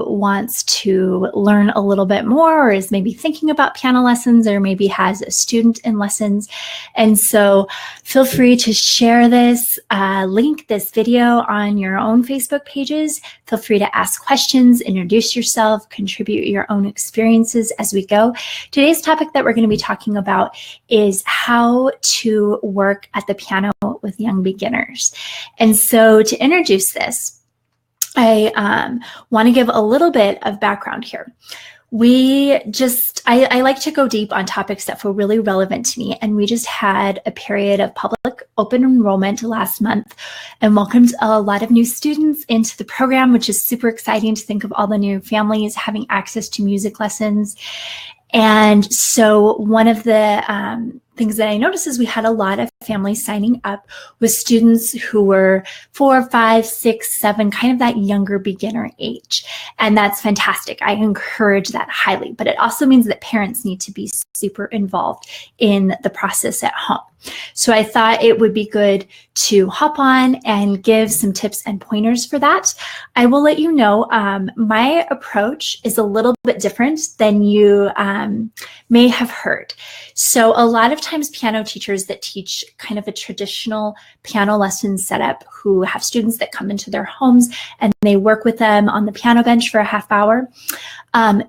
wants to learn a little bit more, or is maybe thinking about piano lessons, or maybe has a student in lessons. And so feel free to share this, link this video on your own Facebook pages. Feel free to ask questions, introduce yourself, contribute your own experiences as we go. Today's topic that we're going to be talking about is how to work at the piano with young beginners. And so to introduce this, I want to give a little bit of background here. I like to go deep on topics that feel really relevant to me. And we just had a period of public open enrollment last month and welcomed a lot of new students into the program, which is super exciting to think of all the new families having access to music lessons. And so one of the things that I noticed is we had a lot of families signing up with students who were 4, 5, 6, 7, kind of that younger beginner age. And that's fantastic. I encourage that highly. But it also means that parents need to be super involved in the process at home. So I thought it would be good to hop on and give some tips and pointers for that. I will let you know my approach is a little bit different than you may have heard. So a lot of times piano teachers that teach kind of a traditional piano lesson setup, who have students that come into their homes and they work with them on the piano bench for a half hour,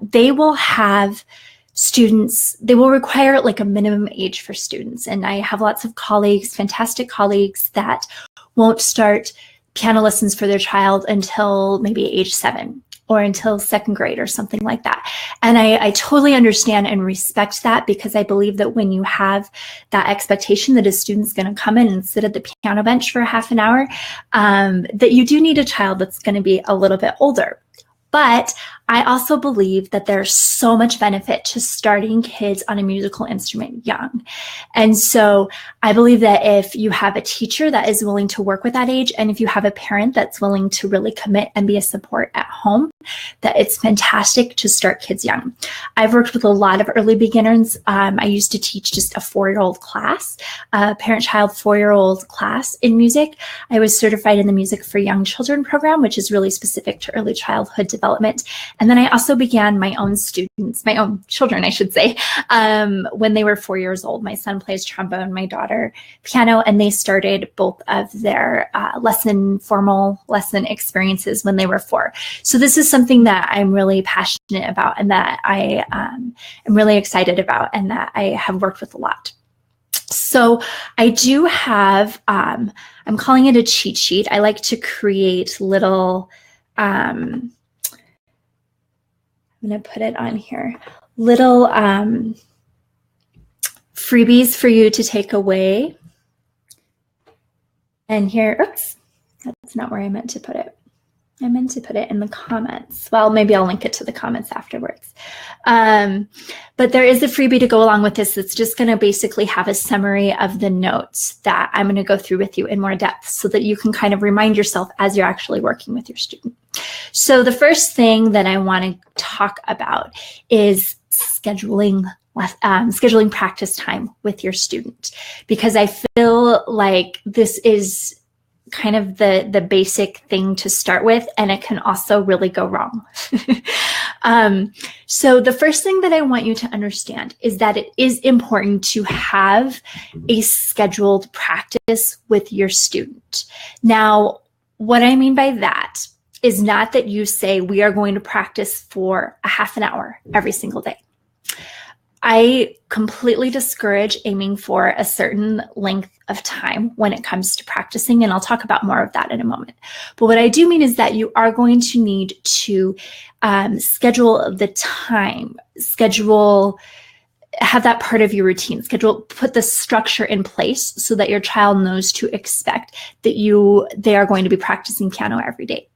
they will have students, they will require like a minimum age for students. And I have lots of colleagues, fantastic colleagues, that won't start piano lessons for their child until maybe age 7 or until 2nd grade or something like that. And I totally understand and respect that, because I believe that when you have that expectation that a student's going to come in and sit at the piano bench for half an hour, that you do need a child that's going to be a little bit older. But I also believe that there's so much benefit to starting kids on a musical instrument young. And so I believe that if you have a teacher that is willing to work with that age, and if you have a parent that's willing to really commit and be a support at home, that it's fantastic to start kids young. I've worked with a lot of early beginners. I used to teach just a 4-year-old class, a parent-child 4-year-old class in music. I was certified in the Music for Young Children program, which is really specific to early childhood development. And then I also began my own students, my own children, I should say, when they were 4 years old. My son plays trombone, my daughter piano, and they started both of their formal lesson experiences when they were 4. So this is something that I'm really passionate about, and that I am really excited about, and that I have worked with a lot. So I do have, I'm calling it a cheat sheet. I like to create little, I'm going to put it on here, little freebies for you to take away. And here, oops, that's not where I meant to put it. I meant to put it in the comments. Well, maybe I'll link it to the comments afterwards. But there is a freebie to go along with this that's just going to basically have a summary of the notes that I'm going to go through with you in more depth, so that you can kind of remind yourself as you're actually working with your student. So the first thing that I want to talk about is scheduling practice time with your student, because I feel like this is kind of the basic thing to start with, and it can also really go wrong. So the first thing that I want you to understand is that it is important to have a scheduled practice with your student. Now, what I mean by that is not that you say we are going to practice for a half an hour every single day. I completely discourage aiming for a certain length of time when it comes to practicing, and I'll talk about more of that in a moment. But what I do mean is that you are going to need to schedule the time, have that part of your routine, put the structure in place so that your child knows to expect that they are going to be practicing piano every day.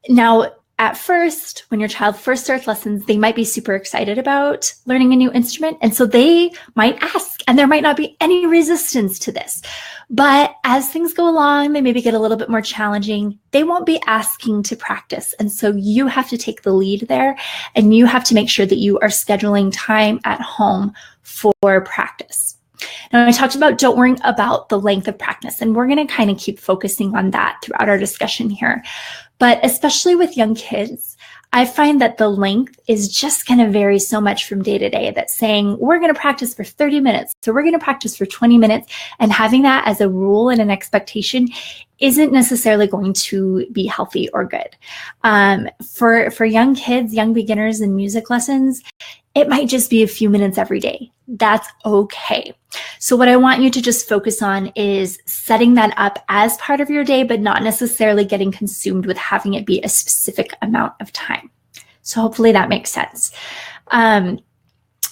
Now, at first, when your child first starts lessons, they might be super excited about learning a new instrument. And so they might ask, and there might not be any resistance to this. But as things go along, they maybe get a little bit more challenging. They won't be asking to practice. And so you have to take the lead there, and you have to make sure that you are scheduling time at home for practice. Now, I talked about don't worry about the length of practice, and we're going to kind of keep focusing on that throughout our discussion here. But especially with young kids, I find that the length is just going to vary so much from day to day, that saying we're going to practice for 30 minutes, so we're going to practice for 20 minutes, and having that as a rule and an expectation isn't necessarily going to be healthy or good. For young kids, young beginners in music lessons, it might just be a few minutes every day. That's okay. So what I want you to just focus on is setting that up as part of your day, but not necessarily getting consumed with having it be a specific amount of time. So hopefully that makes sense.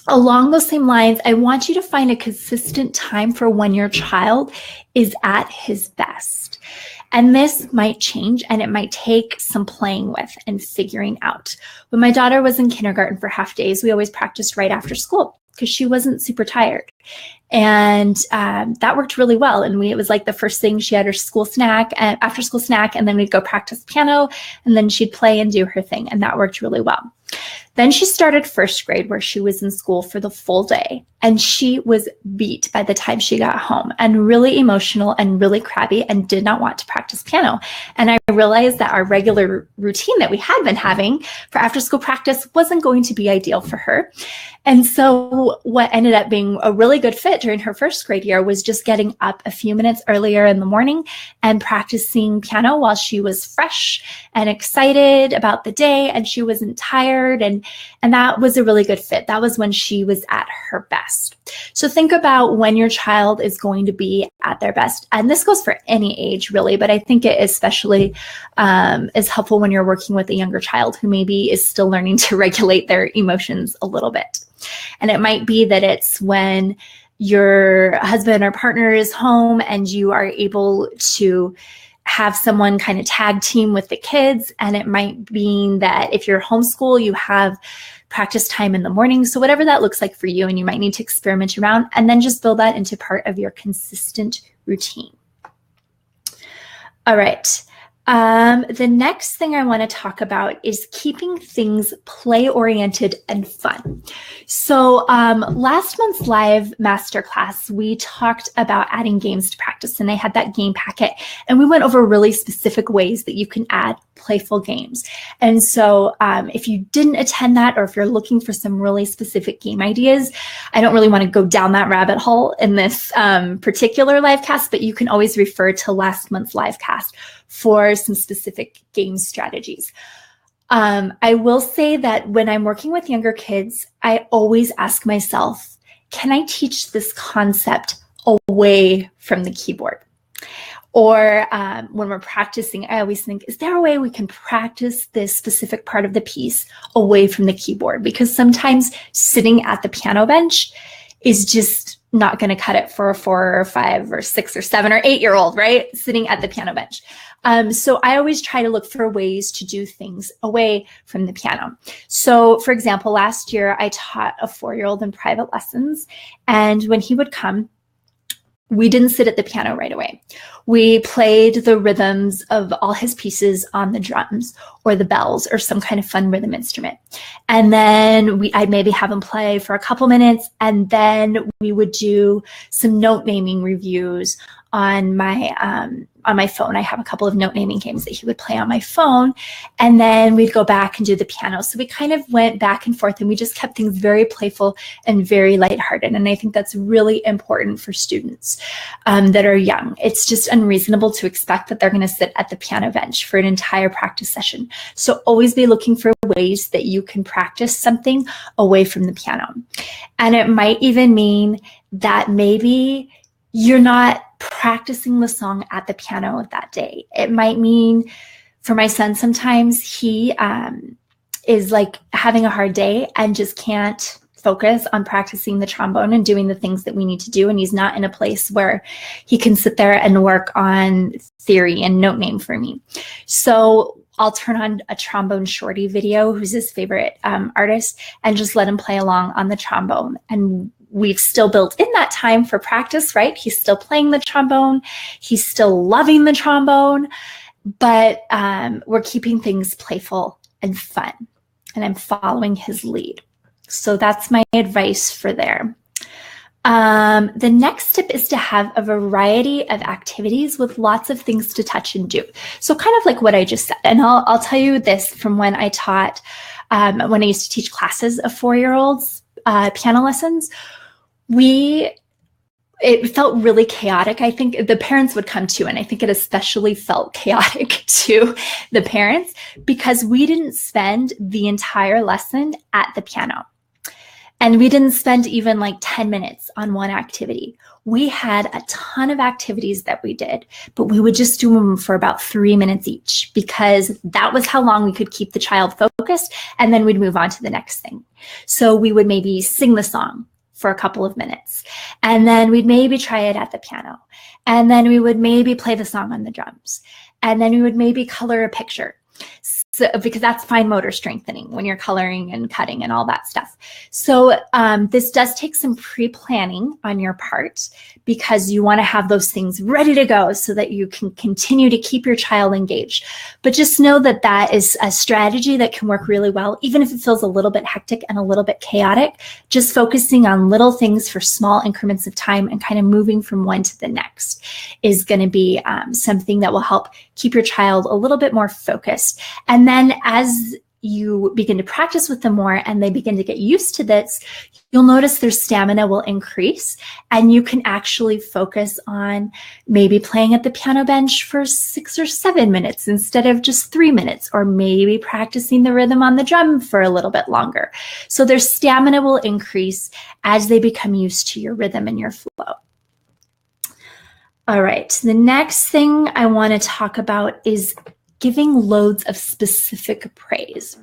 Along those same lines, I want you to find a consistent time for when your child is at his best. And this might change, and it might take some playing with and figuring out. When my daughter was in kindergarten for half days, we always practiced right after school because she wasn't super tired. And that worked really well. And it was like the first thing, she had her school snack, after school snack, and then we'd go practice piano, and then she'd play and do her thing. And that worked really well. Then she started first grade, where she was in school for the full day, and she was beat by the time she got home, and really emotional and really crabby, and did not want to practice piano. And I realized that our regular routine that we had been having for after school practice wasn't going to be ideal for her. And so what ended up being a really good fit during her first grade year was just getting up a few minutes earlier in the morning and practicing piano while she was fresh and excited about the day, and she wasn't tired. And that was a really good fit. That was when she was at her best. So think about when your child is going to be at their best. And this goes for any age, really, but I think it especially is helpful when you're working with a younger child who maybe is still learning to regulate their emotions a little bit. And it might be that it's when your husband or partner is home and you are able to have someone kind of tag team with the kids. And it might mean that if you're homeschool, you have practice time in the morning. So whatever that looks like for you, and you might need to experiment around, and then just build that into part of your consistent routine. All right. The next thing I want to talk about is keeping things play-oriented and fun. So last month's live masterclass, we talked about adding games to practice, and I had that game packet, and we went over really specific ways that you can add playful games. And so if you didn't attend that, or if you're looking for some really specific game ideas, I don't really want to go down that rabbit hole in this particular live cast, but you can always refer to last month's live cast for some specific game strategies. I will say that when I'm working with younger kids, I always ask myself, can I teach this concept away from the keyboard? Or when we're practicing, I always think, is there a way we can practice this specific part of the piece away from the keyboard? Because sometimes sitting at the piano bench is just not going to cut it for a 4 or 5 or 6 or 7 or 8-year-old, right? Sitting at the piano bench. So I always try to look for ways to do things away from the piano. So for example, last year I taught a 4-year-old in private lessons, and when he would come, we didn't sit at the piano right away. We played the rhythms of all his pieces on the drums or the bells or some kind of fun rhythm instrument. And then I'd maybe have him play for a couple minutes, and then we would do some note naming reviews on my phone. I have a couple of note naming games that he would play on my phone, and then we'd go back and do the piano. So we kind of went back and forth, and we just kept things very playful and very lighthearted. And I think that's really important for students that are young. It's just unreasonable to expect that they're going to sit at the piano bench for an entire practice session. So always be looking for ways that you can practice something away from the piano. And it might even mean that maybe you're not practicing the song at the piano that day. It might mean, for my son, sometimes he is like having a hard day and just can't focus on practicing the trombone and doing the things that we need to do. And he's not in a place where he can sit there and work on theory and note name for me. So I'll turn on a Trombone Shorty video, who's his favorite artist, and just let him play along on the trombone. And we've still built in that time for practice, right? He's still playing the trombone. He's still loving the trombone, but we're keeping things playful and fun, and I'm following his lead. So that's my advice for there. The next tip is to have a variety of activities with lots of things to touch and do. So kind of like what I just said. And I'll tell you this from when I taught, when I used to teach classes of 4-year-olds, piano lessons, it felt really chaotic. I think the parents would come too, and I think it especially felt chaotic to the parents because we didn't spend the entire lesson at the piano. And we didn't spend even like 10 minutes on one activity. We had a ton of activities that we did, but we would just do them for about 3 minutes each because that was how long we could keep the child focused, and then we'd move on to the next thing. So we would maybe sing the song for a couple of minutes, and then we'd maybe try it at the piano, and then we would maybe play the song on the drums, and then we would maybe color a picture. So, because that's fine motor strengthening when you're coloring and cutting and all that stuff. So this does take some pre-planning on your part because you want to have those things ready to go so that you can continue to keep your child engaged. But just know that that is a strategy that can work really well, even if it feels a little bit hectic and a little bit chaotic. Just focusing on little things for small increments of time and kind of moving from one to the next is going to be something that will help keep your child a little bit more focused. And then as you begin to practice with them more and they begin to get used to this, you'll notice their stamina will increase and you can actually focus on maybe playing at the piano bench for 6 or 7 minutes instead of just 3 minutes, or maybe practicing the rhythm on the drum for a little bit longer. So their stamina will increase as they become used to your rhythm and your flow. All right, the next thing I want to talk about is giving loads of specific praise.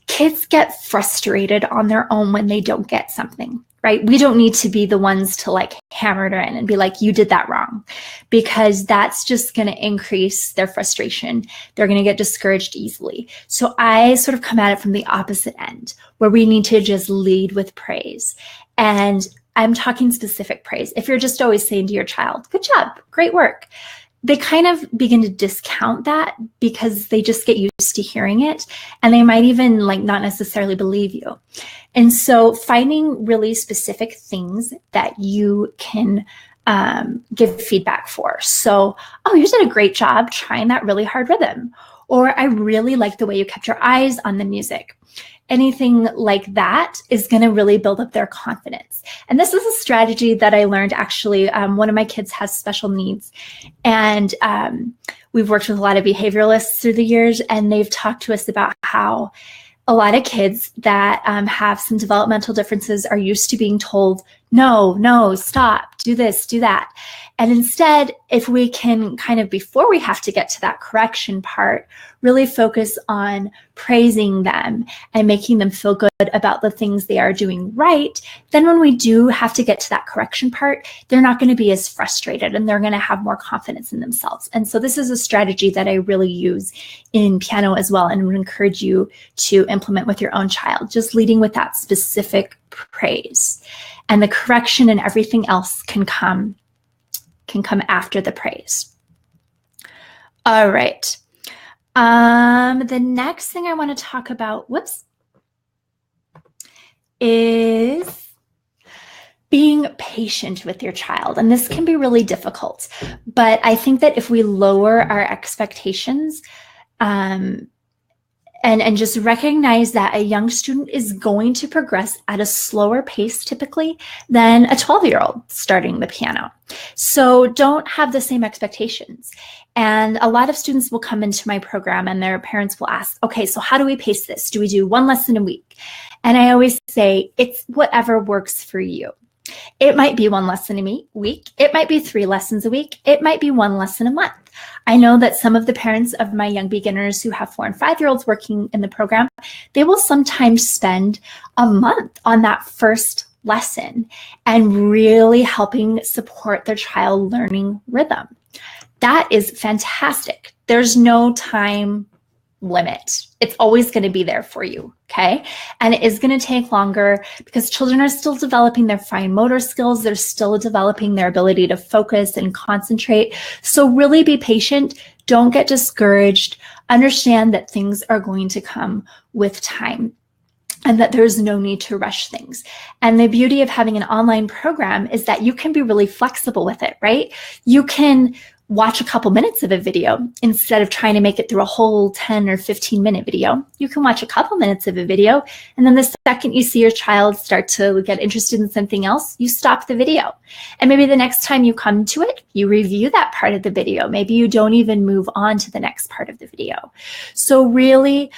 Kids get frustrated on their own when they don't get something, right? We don't need to be the ones to like hammer it in and be like, you did that wrong, because that's just going to increase their frustration. They're going to get discouraged easily. So I sort of come at it from the opposite end, where we need to just lead with praise. And I'm talking specific praise. If you're just always saying to your child, good job, great work, they kind of begin to discount that because they just get used to hearing it, and they might even like not necessarily believe you. And so finding really specific things that you can give feedback for. So, oh, you did a great job trying that really hard rhythm. Or I really like the way you kept your eyes on the music. Anything like that is going to really build up their confidence. And this is a strategy that I learned actually. One of my kids has special needs, and we've worked with a lot of behavioralists through the years, and they've talked to us about how a lot of kids that have some developmental differences are used to being told, no, stop, do this, do that. And instead, if we can kind of, before we have to get to that correction part, really focus on praising them and making them feel good about the things they are doing right, then when we do have to get to that correction part, they're not going to be as frustrated and they're going to have more confidence in themselves. And so this is a strategy that I really use in piano as well, and would encourage you to implement with your own child, just leading with that specific praise. And the correction and everything else can come after the praise. All right. The next thing I want to talk about, is being patient with your child. And this can be really difficult, but I think that if we lower our expectations, and just recognize that a young student is going to progress at a slower pace typically than a 12-year-old starting the piano. So don't have the same expectations. And a lot of students will come into my program and their parents will ask, okay, so how do we pace this? Do we do 1 lesson a week? And I always say, it's whatever works for you. It might be 1 lesson a week. It might be 3 lessons a week. It might be 1 lesson a month. I know that some of the parents of my young beginners who have 4- and 5-year-olds working in the program, they will sometimes spend a month on that first lesson and really helping support their child learning rhythm. That is fantastic. There's no time limit. It's always going to be there for you, okay? And it is going to take longer because children are still developing their fine motor skills. They're still developing their ability to focus and concentrate. So really be patient. Don't get discouraged. Understand that things are going to come with time. and that there's no need to rush things. And the beauty of having an online program is that you can be really flexible with it, right? You can watch a couple minutes of a video instead of trying to make it through a whole 10 or 15-minute video. You can watch a couple minutes of a video, and then the second you see your child start to get interested in something else, you stop the video. And maybe the next time you come to it, you review that part of the video. Maybe you don't even move on to the next part of the video. So really,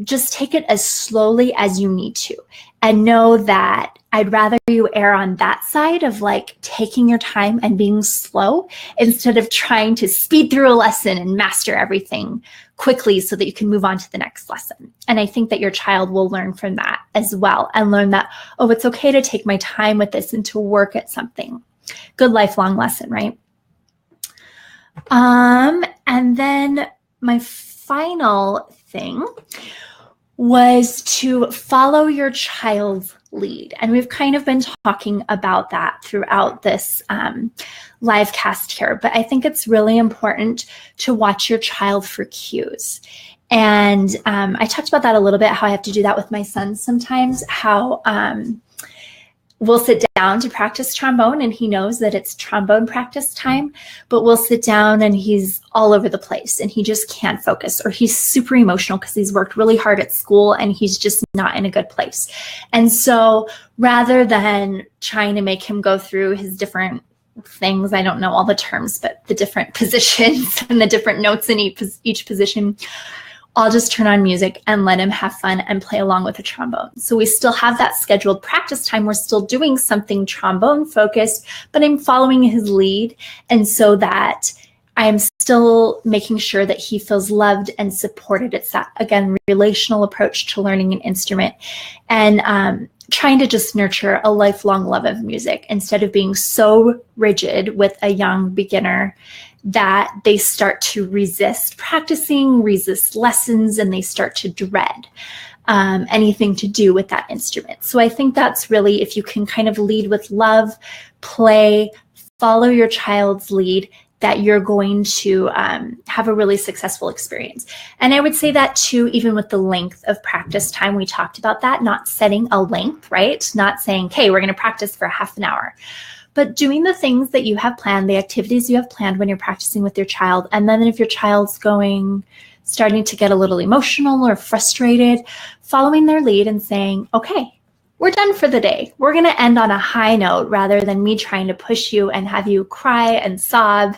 just take it as slowly as you need to, and know that I'd rather you err on that side of like taking your time and being slow instead of trying to speed through a lesson and master everything quickly so that you can move on to the next lesson. And I think that your child will learn from that as well, and learn that, oh, it's okay to take my time with this and to work at something. Good lifelong lesson, right? And then my final thing was to follow your child's lead. And we've kind of been talking about that throughout this live cast here, but I think it's really important to watch your child for cues. And I talked about that a little bit, how I have to do that with my son sometimes, how we'll sit down to practice trombone and he knows that it's trombone practice time, but we'll sit down and he's all over the place and he just can't focus, or he's super emotional because he's worked really hard at school and he's just not in a good place. And so rather than trying to make him go through his different things, I don't know all the terms, but the different positions and the different notes in each position, I'll just turn on music and let him have fun and play along with the trombone. So we still have that scheduled practice time. We're still doing something trombone focused, but I'm following his lead. And so that I'm still making sure that he feels loved and supported. It's that, again, relational approach to learning an instrument, and trying to just nurture a lifelong love of music instead of being so rigid with a young beginner that they start to resist practicing, resist lessons, and they start to dread anything to do with that instrument. So I think that's really, if you can kind of lead with love, play, follow your child's lead, that you're going to have a really successful experience. And I would say that too, even with the length of practice time, we talked about that, not setting a length, right? Not saying, okay, we're going to practice for half an hour. But doing the things that you have planned, the activities you have planned when you're practicing with your child. And then if your child's starting to get a little emotional or frustrated, following their lead and saying, okay, we're done for the day. We're going to end on a high note rather than me trying to push you and have you cry and sob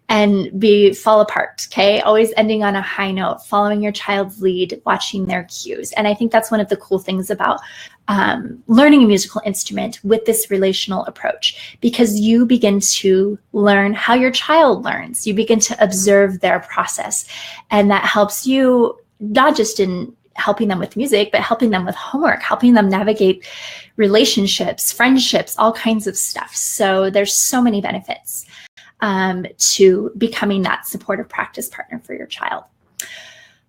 and fall apart, okay? Always ending on a high note, following your child's lead, watching their cues. And I think that's one of the cool things about learning a musical instrument with this relational approach, because you begin to learn how your child learns. You begin to observe their process, and that helps you not just in helping them with music, but helping them with homework, helping them navigate relationships, friendships, all kinds of stuff. So there's so many benefits to becoming that supportive practice partner for your child.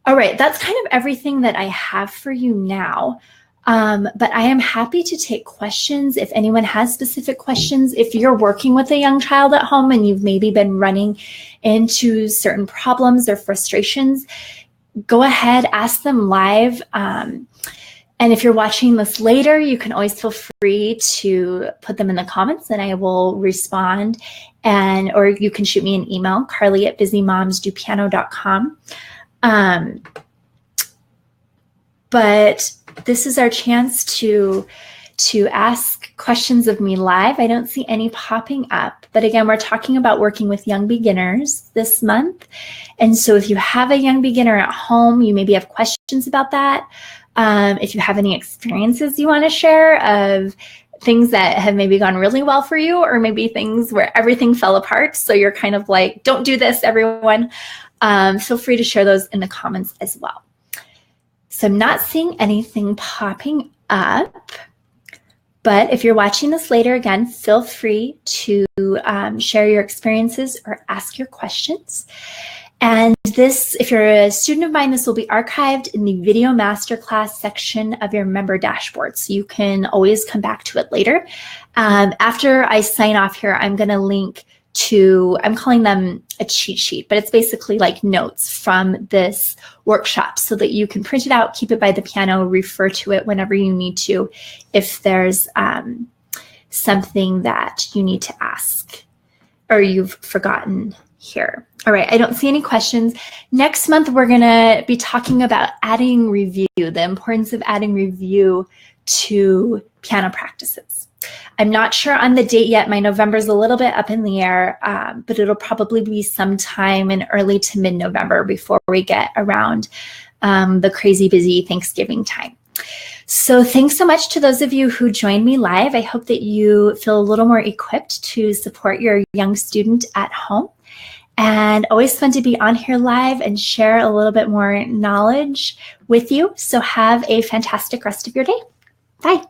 All right, that's kind of everything that I have for you now. But I am happy to take questions if anyone has specific questions. If you're working with a young child at home and you've maybe been running into certain problems or frustrations, go ahead, ask them live. And if you're watching this later, you can always feel free to put them in the comments and I will respond. Or you can shoot me an email, carly@busymomsdopiano.com. But this is our chance to ask questions of me live. I don't see any popping up, but again, we're talking about working with young beginners this month. And so if you have a young beginner at home, you maybe have questions about that. If you have any experiences you want to share of things that have maybe gone really well for you, or maybe things where everything fell apart, so you're kind of like, don't do this, everyone, feel free to share those in the comments as well. So I'm not seeing anything popping up, but if you're watching this later, again, feel free to share your experiences or ask your questions. And this, if you're a student of mine, this will be archived in the video masterclass section of your member dashboard. So you can always come back to it later. After I sign off here, I'm going to link I'm calling them a cheat sheet, but it's basically like notes from this workshop so that you can print it out, keep it by the piano, refer to it whenever you need to, if there's something that you need to ask or you've forgotten here. All right, I don't see any questions. Next month, we're gonna be talking about adding review, the importance of adding review to piano practices. I'm not sure on the date yet. My November's a little bit up in the air, but it'll probably be sometime in early to mid-November before we get around the crazy busy Thanksgiving time. So thanks so much to those of you who joined me live. I hope that you feel a little more equipped to support your young student at home. And always fun to be on here live and share a little bit more knowledge with you. So have a fantastic rest of your day. Bye.